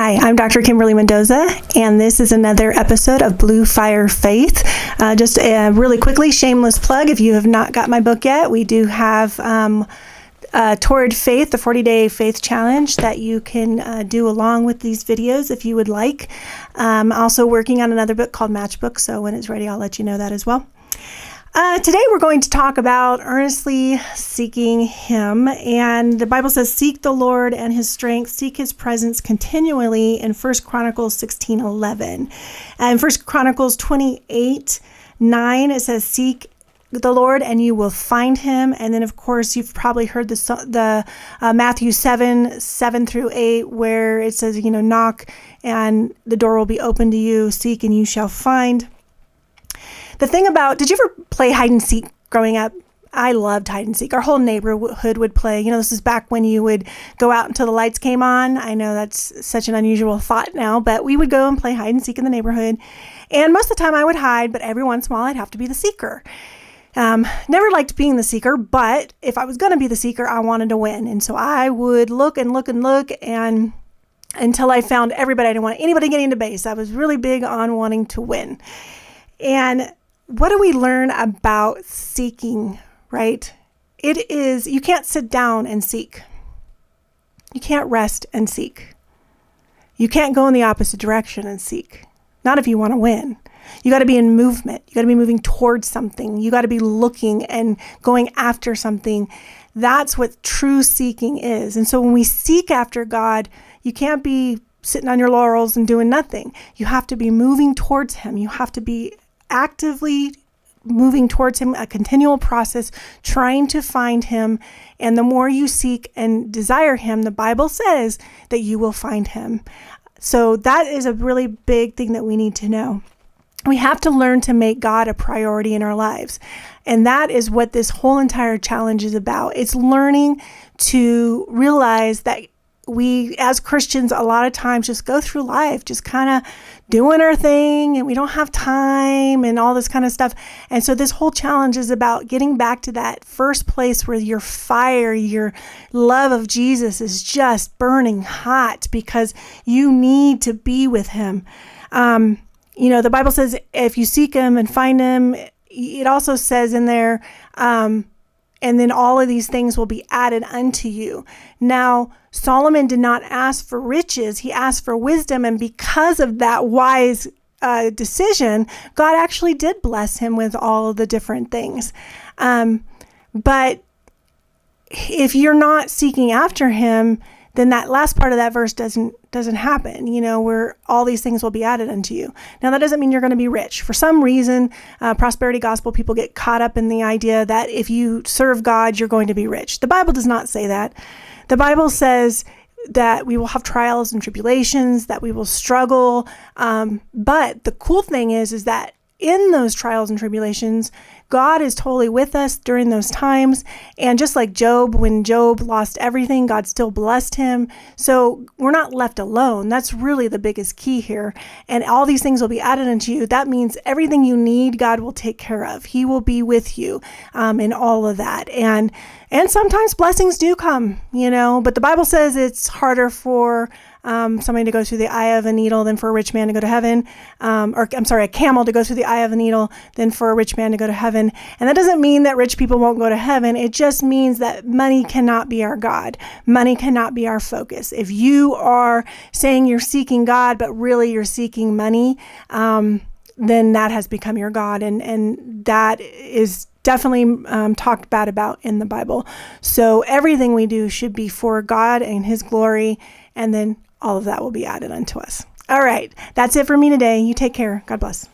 Hi, I'm Dr. Kimberlee Mendoza, and this is another episode of Blue Fire Faith. Just really quickly, shameless plug, if you have not got my book yet, we do have Toward Faith, the 40-day faith challenge that you can do along with these videos if you would like. Also working on another book called Matchbook, so when it's ready, I'll let you know that as well. Today we're going to talk about earnestly seeking Him, and the Bible says, seek the Lord and His strength, seek His presence continually in 1 Chronicles 16:11. And 1 Chronicles 28:9, it says, seek the Lord and you will find Him. And then, of course, you've probably heard the Matthew 7:7-8, where it says, knock and the door will be open to you, seek and you shall find. The thing about, did you ever play hide and seek growing up? I loved hide and seek. Our whole neighborhood would play. This is back when you would go out until the lights came on. I know that's such an unusual thought now, but we would go and play hide and seek in the neighborhood. And most of the time I would hide, but every once in a while I'd have to be the seeker. Never liked being the seeker, but if I was going to be the seeker, I wanted to win. And so I would look and look and look and until I found everybody. I didn't want anybody getting to base. I was really big on wanting to win. And what do we learn about seeking, right? It is, you can't sit down and seek. You can't rest and seek. You can't go in the opposite direction and seek. Not if you want to win. You got to be in movement. You got to be moving towards something. You got to be looking and going after something. That's what true seeking is. And so when we seek after God, you can't be sitting on your laurels and doing nothing. You have to be moving towards Him. You have to be actively moving towards Him, a continual process, trying to find Him. And the more you seek and desire Him, the Bible says that you will find Him. So that is a really big thing that we need to know. We have to learn to make God a priority in our lives. And that is what this whole entire challenge is about. It's learning to realize that we, as Christians, a lot of times just go through life, just kind of doing our thing, and we don't have time and all this kind of stuff. And so this whole challenge is about getting back to that first place where your fire, your love of Jesus is just burning hot because you need to be with Him. The Bible says if you seek Him and find Him, it also says in there, and then all of these things will be added unto you. Now, Solomon did not ask for riches. He asked for wisdom. And because of that wise decision, God actually did bless him with all of the different things. But if you're not seeking after Him, then that last part of that verse doesn't happen, where all these things will be added unto you. Now, that doesn't mean you're going to be rich. For some reason, prosperity gospel people get caught up in the idea that if you serve God, you're going to be rich. The Bible does not say that. The Bible says that we will have trials and tribulations, that we will struggle. But the cool thing is that in those trials and tribulations, God is totally with us during those times. And just like Job, when Job lost everything, God still blessed him. So we're not left alone. That's really the biggest key here. And all these things will be added unto you. That means everything you need, God will take care of. He will be with you in all of that. And sometimes blessings do come, but the Bible says it's harder for somebody to go through the eye of a needle than for a rich man to go to heaven. A camel to go through the eye of a needle than for a rich man to go to heaven. And that doesn't mean that rich people won't go to heaven. It just means that money cannot be our God. Money cannot be our focus. If you are saying you're seeking God, but really you're seeking money, then that has become your God. And that is definitely talked bad about in the Bible. So everything we do should be for God and His glory, and then all of that will be added unto us. All right, that's it for me today. You take care. God bless.